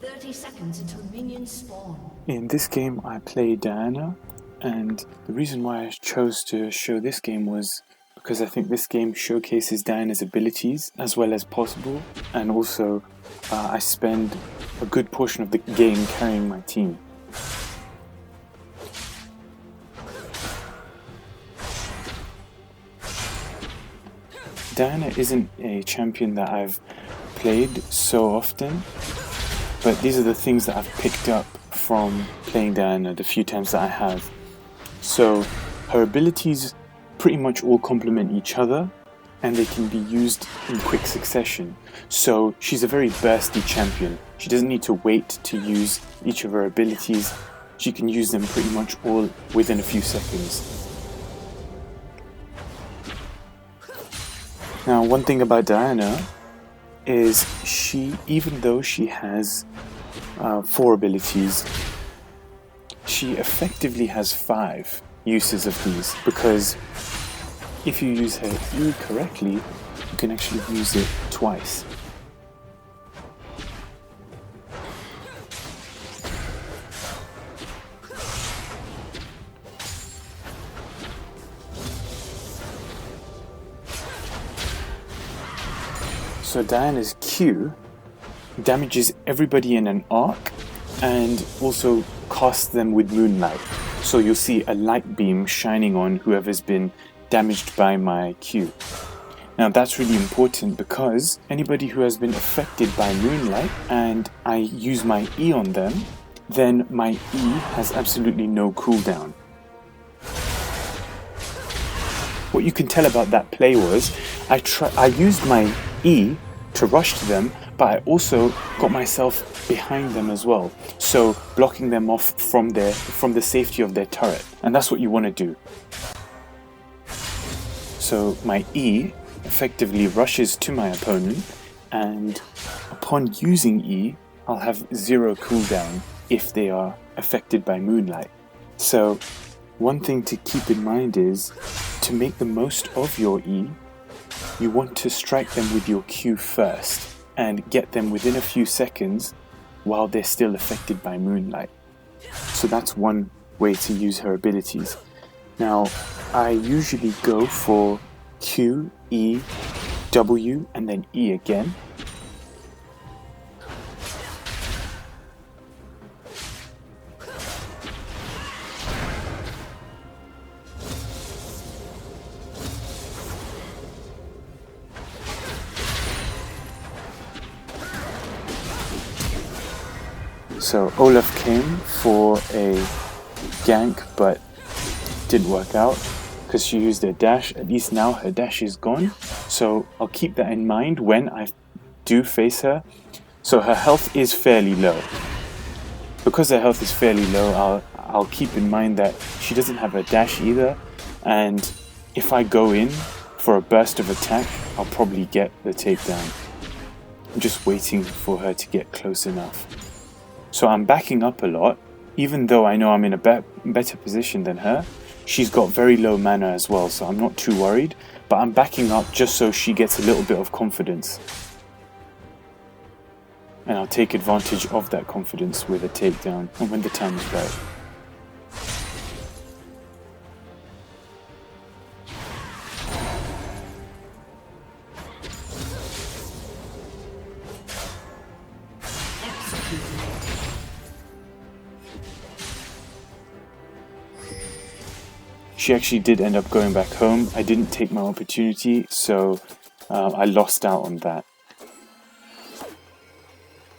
30 seconds until minions spawn. In this game I play Diana, and the reason why I chose to show this game was because I think this game showcases Diana's abilities as well as possible, and also I spend a good portion of the game carrying my team. Diana isn't a champion that I've played so often, but these are the things that I've picked up from playing Diana the few times that I have. So her abilities pretty much all complement each other, and they can be used in quick succession. So she's a very bursty champion. She doesn't need to wait to use each of her abilities. She can use them pretty much all within a few seconds. Now, one thing about Diana is even though she has 4 abilities, she effectively has 5 uses of these, because if you use her E correctly, you can actually use it twice. So Diana's Q damages everybody in an arc and also casts them with moonlight. So you'll see a light beam shining on whoever's been damaged by my Q. Now that's really important, because anybody who has been affected by moonlight and I use my E on them, then my E has absolutely no cooldown. What you can tell about that play was I used my E to rush to them, but I also got myself behind them as well, so blocking them off from the safety of their turret, and that's what you want to do. So my E effectively rushes to my opponent, and upon using E, I'll have 0 cooldown if they are affected by moonlight. So one thing to keep in mind is, to make the most of your E, you want to strike them with your Q first and get them within a few seconds while they're still affected by moonlight. So that's one way to use her abilities. Now, I usually go for Q, E, W, and then E again. So Olaf came for a gank, but didn't work out because she used her dash. At least now her dash is gone, so I'll keep that in mind when I do face her. So her health is fairly low. Because her health is fairly low, I'll keep in mind that she doesn't have a dash either, and if I go in for a burst of attack, I'll probably get the takedown. I'm just waiting for her to get close enough. So I'm backing up a lot, even though I know I'm in a better position than her. She's got very low mana as well, so I'm not too worried, but I'm backing up just so she gets a little bit of confidence. And I'll take advantage of that confidence with a takedown, and when the time is right. She actually did end up going back home. I didn't take my opportunity, so I lost out on that.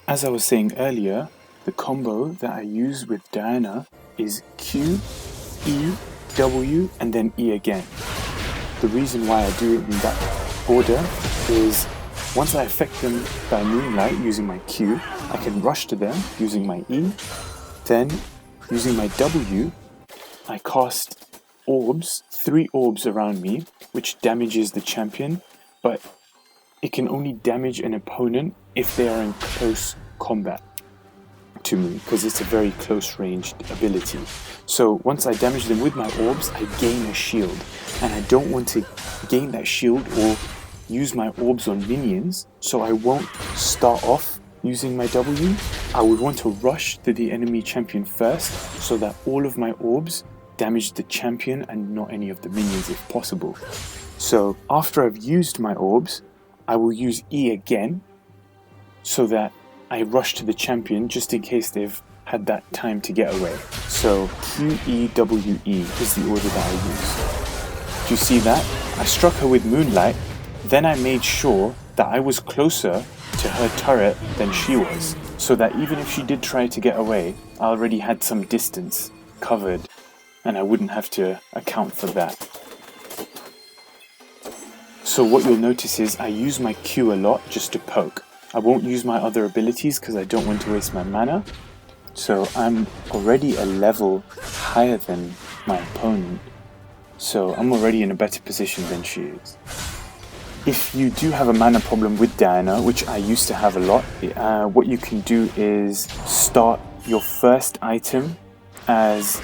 As I was saying earlier, the combo that I use with Diana is Q, E, W, and then E again. The reason why I do it in that order is, once I affect them by moonlight using my Q, I can rush to them using my E. Then, using my W, I cast orbs, 3 orbs around me, which damages the champion, but it can only damage an opponent if they are in close combat to me, because it's a very close ranged ability. So once I damage them with my orbs, I gain a shield, and I don't want to gain that shield or use my orbs on minions, so I won't start off using my W. I would want to rush to the enemy champion first so that all of my orbs damage the champion and not any of the minions if possible. So after I've used my orbs, I will use E again so that I rush to the champion just in case they've had that time to get away. So QEWE is the order that I use. Do you see that? I struck her with Moonlight, then I made sure that I was closer to her turret than she was, so that even if she did try to get away, I already had some distance covered and I wouldn't have to account for that. So what you'll notice is I use my Q a lot just to poke. I won't use my other abilities because I don't want to waste my mana. So I'm already a level higher than my opponent. So I'm already in a better position than she is. If you do have a mana problem with Diana, which I used to have a lot, what you can do is start your first item as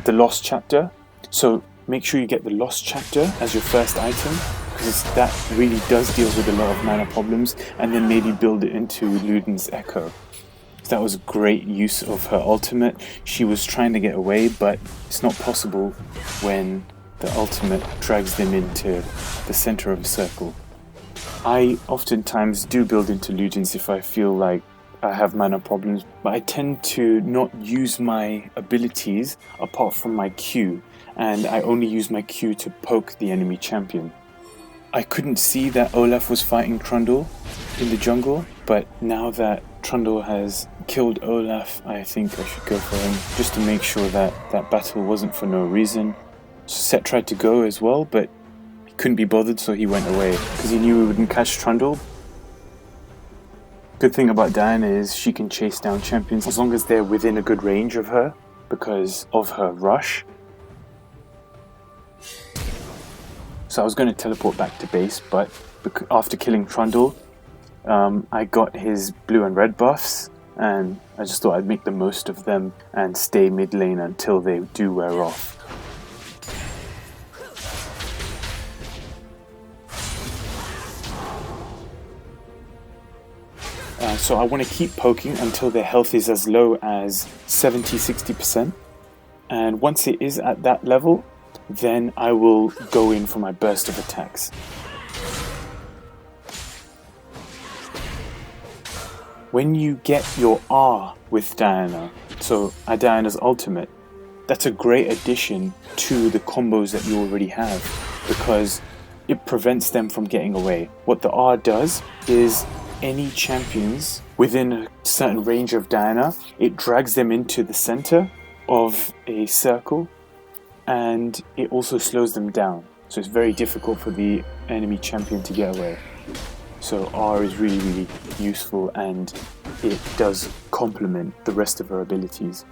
the Lost Chapter. So make sure you get the Lost Chapter as your first item, because that really does deal with a lot of mana problems, and then maybe build it into Luden's Echo. That was a great use of her ultimate. She was trying to get away, but it's not possible when the ultimate drags them into the center of a circle. I oftentimes do build into Luden's if I feel like I have mana problems, but I tend to not use my abilities apart from my Q, and I only use my Q to poke the enemy champion. I couldn't see that Olaf was fighting Trundle in the jungle, but now that Trundle has killed Olaf, I think I should go for him, just to make sure that that battle wasn't for no reason. Set tried to go as well, but he couldn't be bothered, so he went away, because he knew we wouldn't catch Trundle. Good thing about Diana is she can chase down champions as long as they're within a good range of her, because of her rush. So I was going to teleport back to base, but after killing Trundle, I got his blue and red buffs, and I just thought I'd make the most of them and stay mid lane until they do wear off. So I want to keep poking until their health is as low as 70-60%, and once it is at that level, then I will go in for my burst of attacks. When you get your R with Diana, so Diana's ultimate, that's a great addition to the combos that you already have, because it prevents them from getting away. What the R does is any champions within a certain range of Diana, it drags them into the center of a circle, and it also slows them down. So it's very difficult for the enemy champion to get away. So R is really, really useful, and it does complement the rest of her abilities.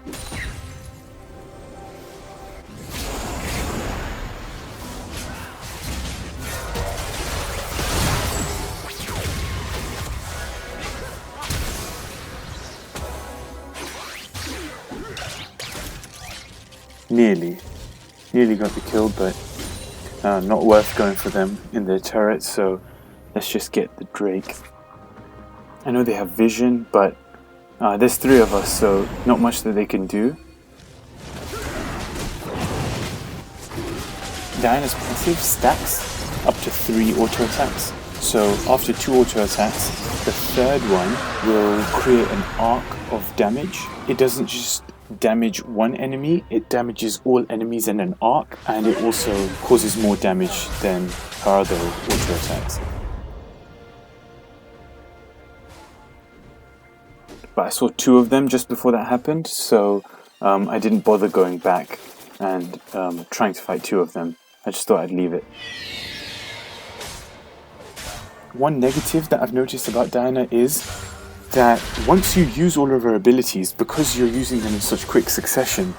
Nearly got the kill, but not worth going for them in their turret, so let's just get the Drake. I know they have vision, but there's 3 of us, so not much that they can do. Diana's passive stacks up to 3 auto attacks, so after 2 auto attacks, the third one will create an arc of damage. It doesn't just damage one enemy, it damages all enemies in an arc, and it also causes more damage than her other auto attacks. But I saw 2 of them just before that happened, so I didn't bother going back and trying to fight 2 of them. I just thought I'd leave it. One negative that I've noticed about Diana is that once you use all of her abilities, because you're using them in such quick succession,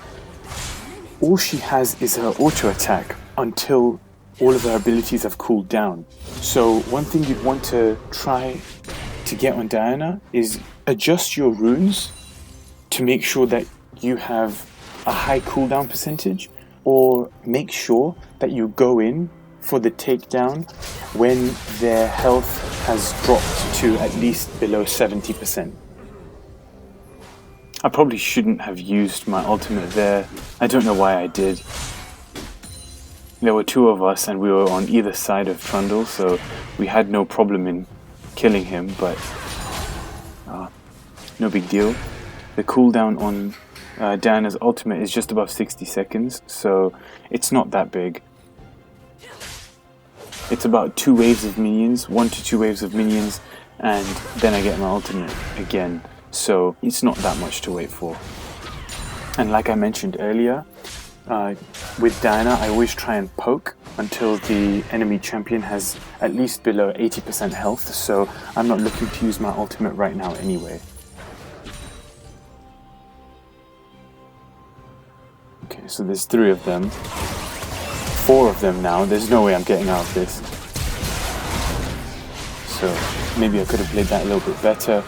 all she has is her auto attack until all of her abilities have cooled down. So one thing you'd want to try to get on Diana is adjust your runes to make sure that you have a high cooldown percentage, or make sure that you go in for the takedown when their health has dropped to at least below 70%. I probably shouldn't have used my ultimate there. I don't know why I did. There were two of us and we were on either side of Trundle, so we had no problem in killing him, but no big deal. The cooldown on Diana's ultimate is just above 60 seconds, so it's not that big. It's about 2 waves of minions, 1 to 2 waves of minions, and then I get my ultimate again, so it's not that much to wait for. And like I mentioned earlier, with Diana, I always try and poke until the enemy champion has at least below 80% health, so I'm not looking to use my ultimate right now anyway. Okay, so there's 3 of them. 4 of them now. There's no way I'm getting out of this. So maybe I could have played that a little bit better.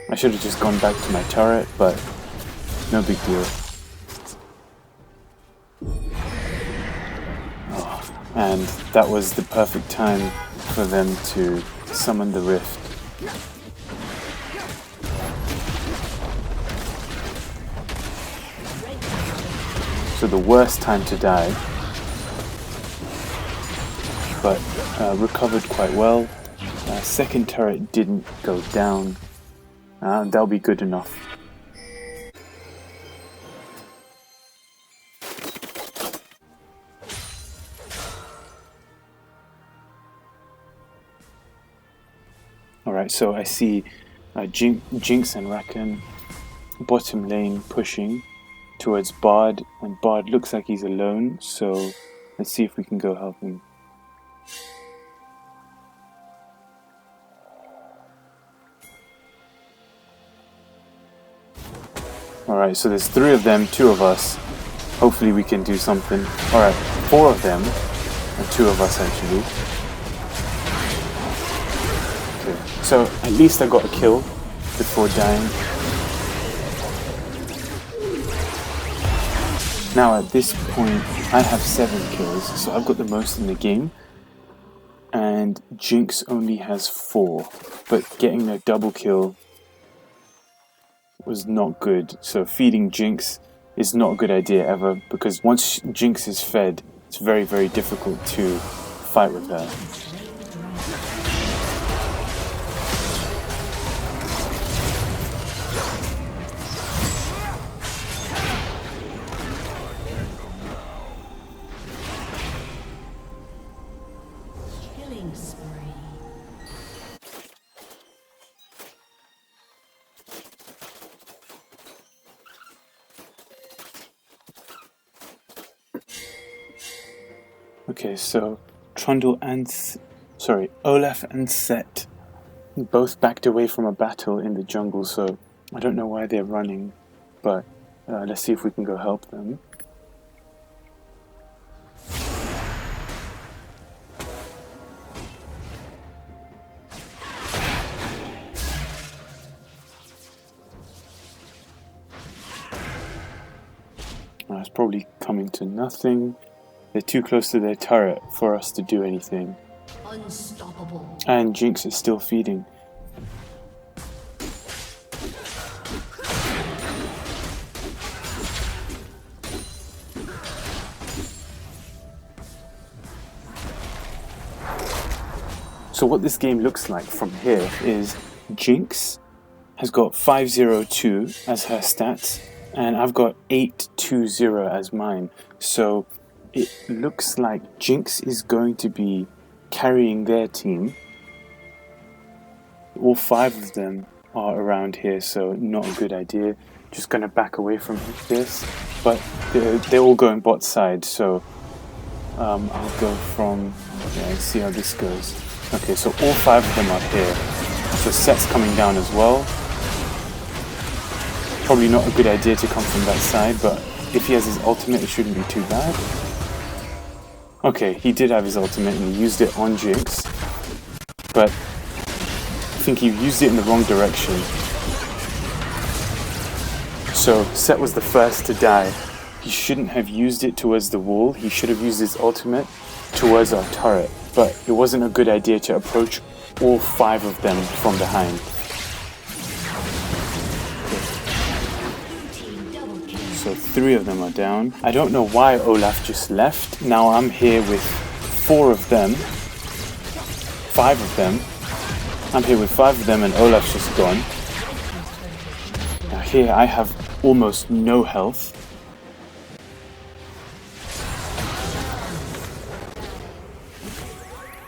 I should have just gone back to my turret, but no big deal. Oh, and that was the perfect time for them to summon the rift. So the worst time to die, but recovered quite well. Second turret didn't go down. That'll be good enough. Alright, so I see Jinx and Rakan bottom lane pushing towards Bard, and Bard looks like he's alone, so let's see if we can go help him. Alright, so there's 3 of them, 2 of us. Hopefully we can do something. Alright, 4 of them, and 2 of us actually. Okay, so at least I got a kill before dying. Now at this point, I have 7 kills, so I've got the most in the game. And Jinx only has 4, but getting a double kill was not good. So feeding Jinx is not a good idea ever, because once Jinx is fed, it's very, very difficult to fight with her. Okay, so Olaf and Set both backed away from a battle in the jungle, so I don't know why they're running, but let's see if we can go help them. It's probably coming to nothing. They're too close to their turret for us to do anything. Unstoppable. And Jinx is still feeding. So what this game looks like from here is Jinx has got 502 as her stats, and I've got 820 as mine. So it looks like Jinx is going to be carrying their team. All 5 of them are around here, so not a good idea. Just going to back away from this, but they're all going bot side, so I'll go from, let's see how this goes. Okay, so all 5 of them are here. So Set's coming down as well. Probably not a good idea to come from that side, but if he has his ultimate, it shouldn't be too bad. Okay, he did have his ultimate and he used it on Jinx, but I think he used it in the wrong direction. So Set was the first to die. He shouldn't have used it towards the wall, he should have used his ultimate towards our turret, but it wasn't a good idea to approach all 5 of them from behind. 3 of them are down. I don't know why Olaf just left. Now I'm here with 4 of them. 5 of them. I'm here with 5 of them and Olaf's just gone. Now here I have almost no health.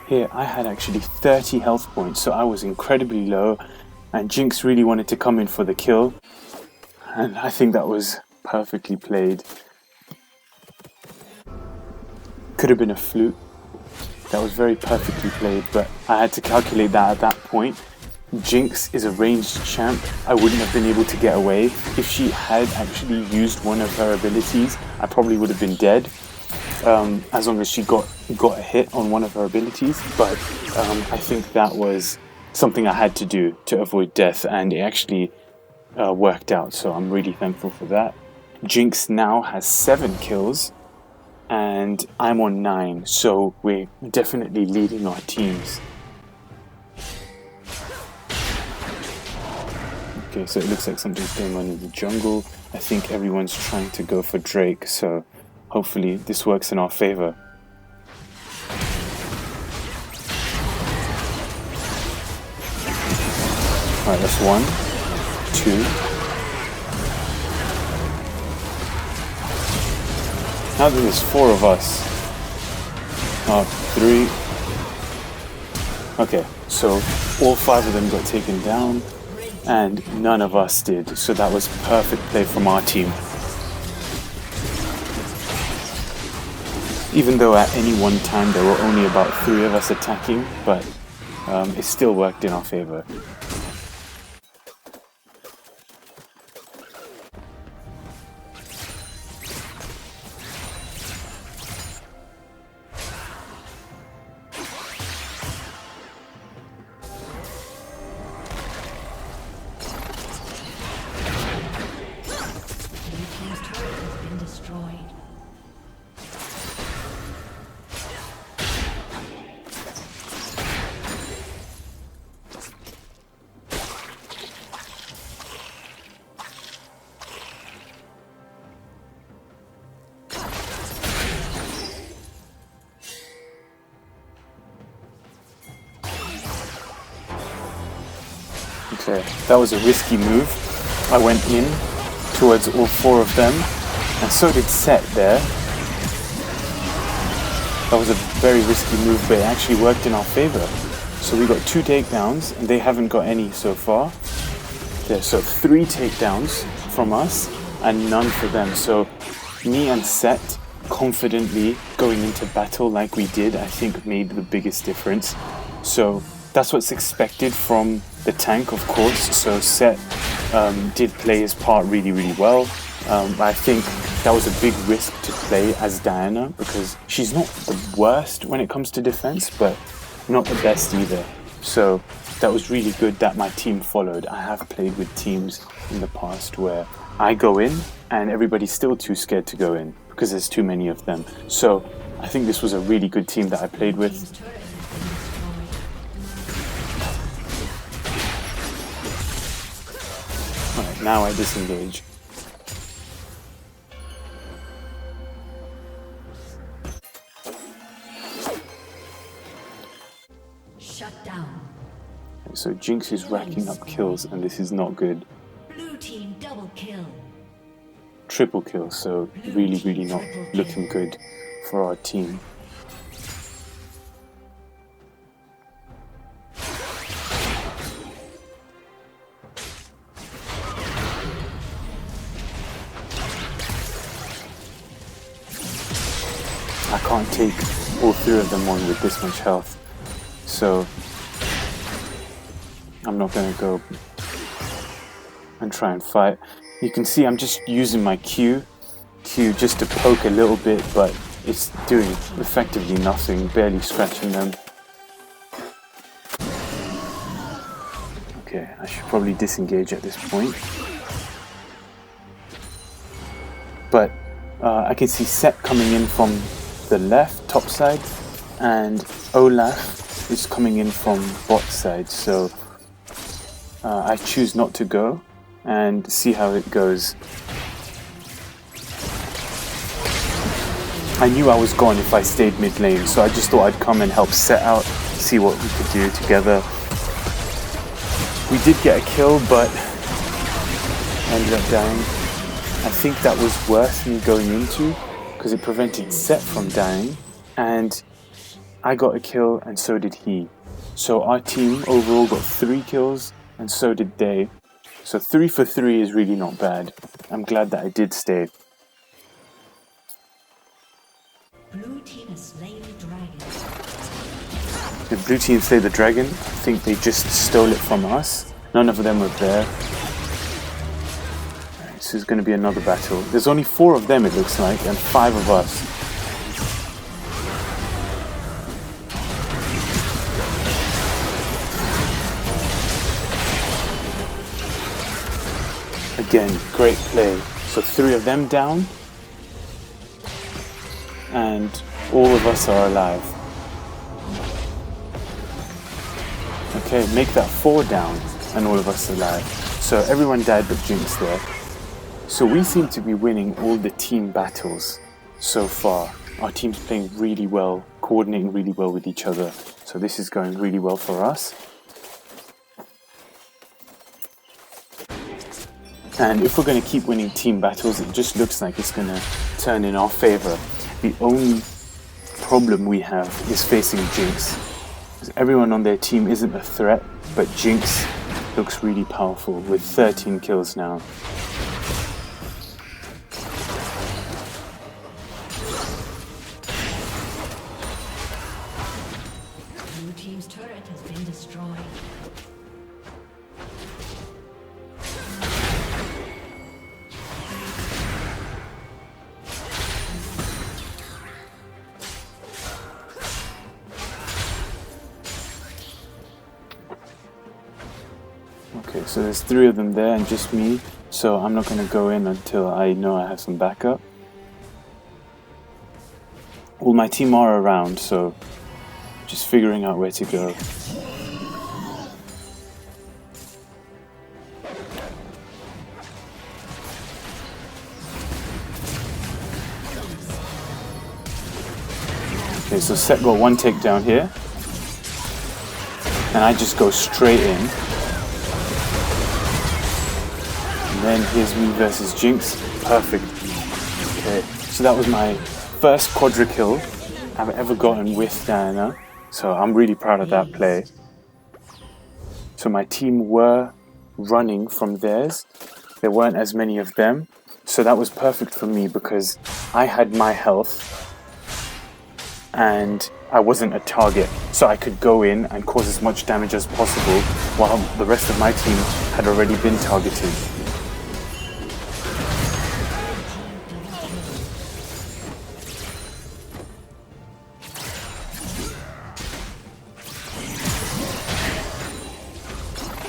Here I had actually 30 health points, so I was incredibly low, and Jinx really wanted to come in for the kill, and I think that was perfectly played. Could have been a fluke. That was very perfectly played, but I had to calculate that at that point. Jinx is a ranged champ. I wouldn't have been able to get away. If she had actually used one of her abilities, I probably would have been dead. As long as she got a hit on one of her abilities, but I think that was something I had to do to avoid death, and it actually worked out, so I'm really thankful for that. Jinx now has 7 kills, and I'm on 9, so we're definitely leading our teams. Okay, so it looks like something's going on in the jungle. I think everyone's trying to go for Drake, so hopefully this works in our favor. Alright, that's 1, 2. Now that there's 4 of us. 3. Okay, so all 5 of them got taken down, and none of us did. So that was perfect play from our team. Even though at any one time there were only about 3 of us attacking, but it still worked in our favor. Okay, that was a risky move. I went in towards all 4 of them, and so did Set there. That was a very risky move, but it actually worked in our favor. So we got 2 takedowns, and they haven't got any so far. There, so 3 takedowns from us, and none for them. So me and Set confidently going into battle like we did, I think made the biggest difference. So that's what's expected from the tank, of course. So Set did play his part really, really well. I think that was a big risk to play as Diana, because she's not the worst when it comes to defense, but not the best either. So that was really good that my team followed. I have played with teams in the past where I go in and everybody's still too scared to go in because there's too many of them. So I think this was a really good team that I played with. Alright, now I disengage. Shut down. So Jinx is racking up kills, and this is not good. Blue team double kill. Triple kill, so really, really not looking good for our team. I can't take all 3 of them on with this much health, so I'm not going to go and try and fight. You can see I'm just using my Q just to poke a little bit, but it's doing effectively nothing, barely scratching them. Okay, I should probably disengage at this point. But I can see Set coming in from the left, top side, and Olaf is coming in from bot side, so I choose not to go and see how it goes. I knew I was gone if I stayed mid lane, so I just thought I'd come and help set out, see what we could do together. We did get a kill, but ended up dying. I think that was worth me going into, because it prevented Set from dying, and I got a kill and so did he. So our team overall got 3 kills and so did they. So 3 for 3 is really not bad. I'm glad that I did stay. Blue team has slain the dragon. The blue team slayed the dragon. I think they just stole it from us. None of them were there. This is going to be another battle. There's only 4 of them, it looks like, and 5 of us. Again, great play. So 3 of them down, and all of us are alive. Okay, make that 4 down, and all of us alive. So everyone died but Jinx there. So we seem to be winning all the team battles so far. Our team's playing really well, coordinating really well with each other. So this is going really well for us. And if we're going to keep winning team battles, it just looks like it's going to turn in our favor. The only problem we have is facing Jinx. Because everyone on their team isn't a threat, but Jinx looks really powerful with 13 kills now. Blue team's turret has been destroyed. Okay, so there's 3 of them there and just me, so I'm not going to go in until I know I have some backup. All my team are around, so just figuring out where to go. Okay, so Set got 1 takedown here, and I just go straight in. And then here's me versus Jinx. Perfect. Okay, so that was my first Quadra Kill I've ever gotten with Diana. So I'm really proud of that play. So my team were running from theirs. There weren't as many of them. So that was perfect for me because I had my health and I wasn't a target. So I could go in and cause as much damage as possible while the rest of my team had already been targeted.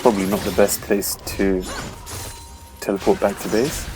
Probably not the best place to teleport back to base.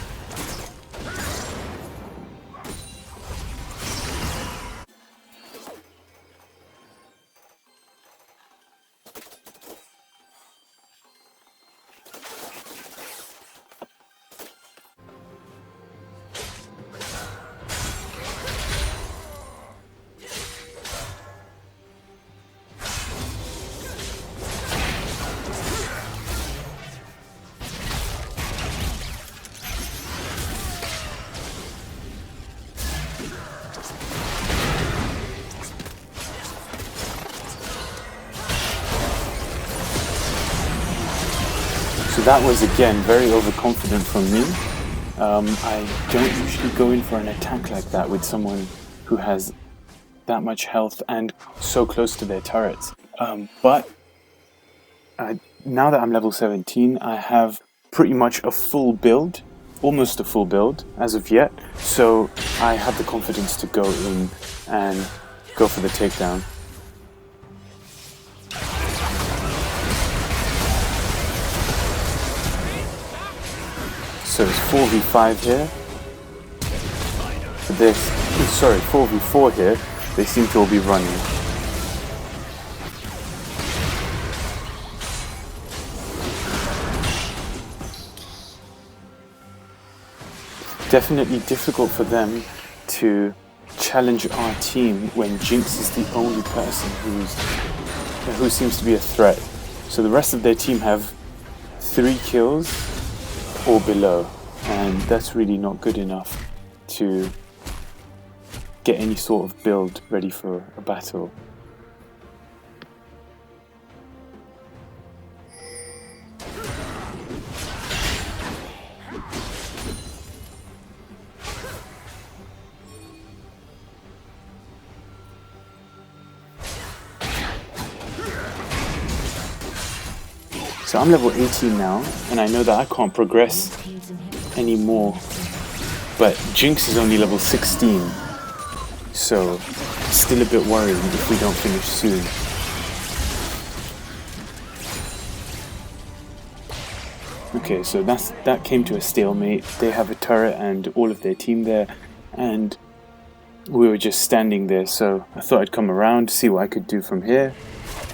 So that was again very overconfident from me. I don't usually go in for an attack like that with someone who has that much health and so close to their turrets. But now that I'm level 17, I have pretty much a full build, almost a full build as of yet. So I have the confidence to go in and go for the takedown. So it's 4v5 here. But there's, sorry, 4v4 here. They seem to all be running. Definitely difficult for them to challenge our team when Jinx is the only person who seems to be a threat. So the rest of their team have 3 kills or below, and that's really not good enough to get any sort of build ready for a battle. So I'm level 18 now, and I know that I can't progress anymore, but Jinx is only level 16, so still a bit worried if we don't finish soon. Okay, so that came to a stalemate. They have a turret and all of their team there, and we were just standing there, so I thought I'd come around, see what I could do from here.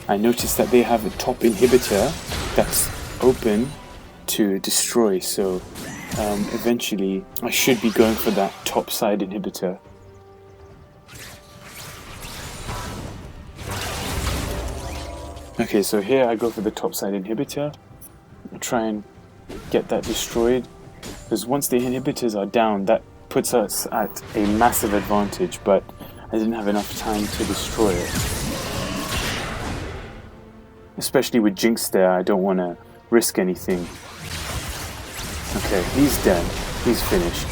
I noticed that they have a top inhibitor that's open to destroy, so eventually I should be going for that top side inhibitor. Okay, so here I go for the top side inhibitor, try and get that destroyed, because once the inhibitors are down, that puts us at a massive advantage, but I didn't have enough time to destroy it. Especially with Jinx there, I don't want to risk anything. Okay, he's dead. He's finished.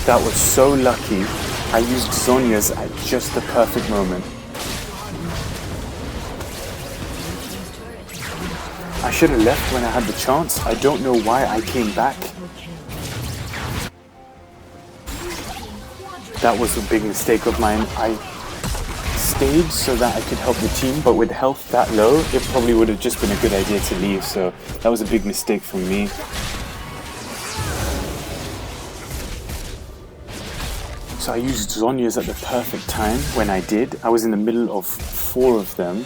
That was so lucky. I used Zhonya's at just the perfect moment. I should have left when I had the chance. I don't know why I came back. That was a big mistake of mine. I stayed so that I could help the team, but with health that low, it probably would have just been a good idea to leave, so that was a big mistake from me. So I used Zhonya's at the perfect time when I did. I was in the middle of 4 of them,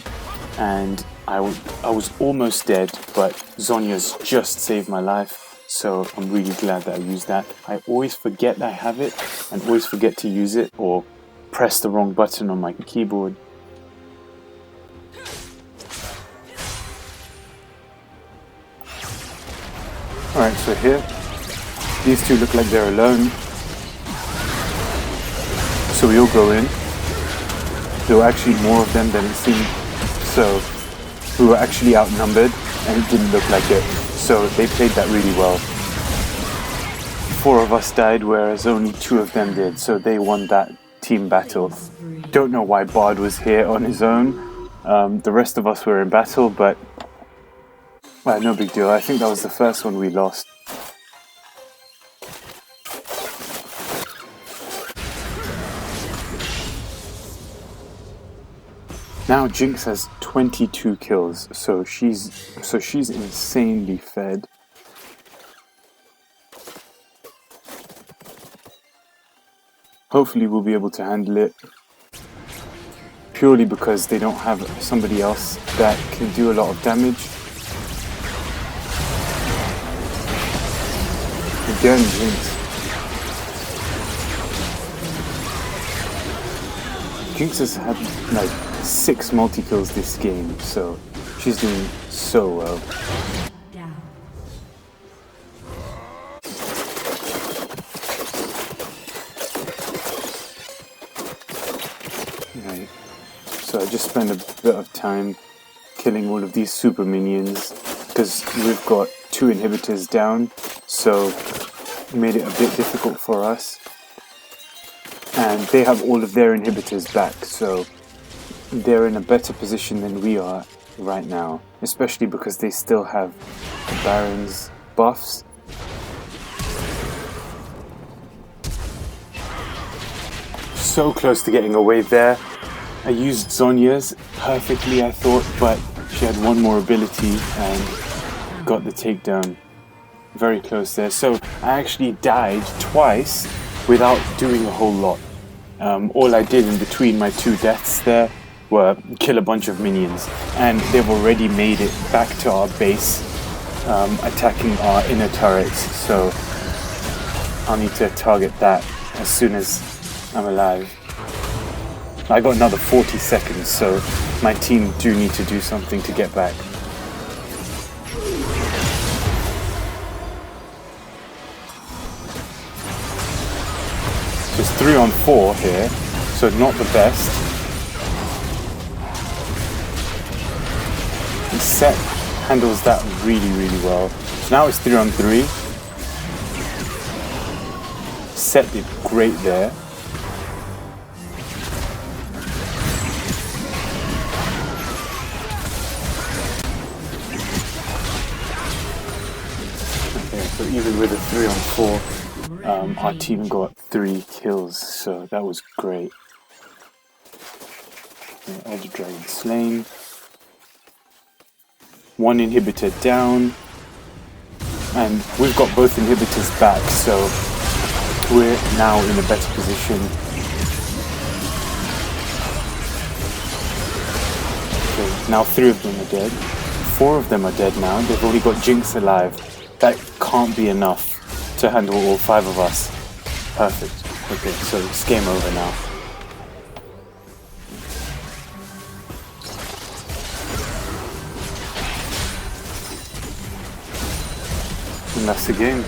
and I was almost dead, but Zhonya's just saved my life. So I'm really glad that I used that. I always forget that I have it and always forget to use it or press the wrong button on my keyboard. Alright, so here, these two look like they're alone. So we all go in. There were actually more of them than it seemed. So we were actually outnumbered and it didn't look like it. So they played that really well. 4 of us died, whereas only 2 of them did, so they won that team battle. Don't know why Bard was here on his own. The rest of us were in battle, but no big deal. I think that was the first one we lost. Now Jinx has 22 kills, so she's insanely fed. Hopefully we'll be able to handle it, purely because they don't have somebody else that can do a lot of damage. Again, Jinx has had like 6 multi-kills this game, so she's doing so well. Right. So I just spent a bit of time killing all of these super minions because we've got 2 inhibitors down, so it made it a bit difficult for us. And they have all of their inhibitors back, so they're in a better position than we are right now, especially because they still have the Baron's buffs. So close to getting away there. I used Zhonya's perfectly, I thought, but she had one more ability and got the takedown. Very close there. So I actually died twice without doing a whole lot. All I did in between my 2 deaths there were kill a bunch of minions, and they've already made it back to our base. attacking our inner turrets, so I'll need to target that as soon as I'm alive. I got another 40 seconds, so my team do need to do something to get back. Just 3 on 4 here, so not the best. And Set handles that really well. So now it's 3 on 3. Set did great there. Okay, so even with a 3 on 4, our team got 3 kills, so that was great. Elder Dragon slain. 1 inhibitor down. And we've got both inhibitors back, so we're now in a better position. Okay, now 3 of them are dead. 4 of them are dead now. They've already got Jinx alive. That can't be enough to handle all 5 of us. Perfect. Okay, so it's game over now. And that's the game.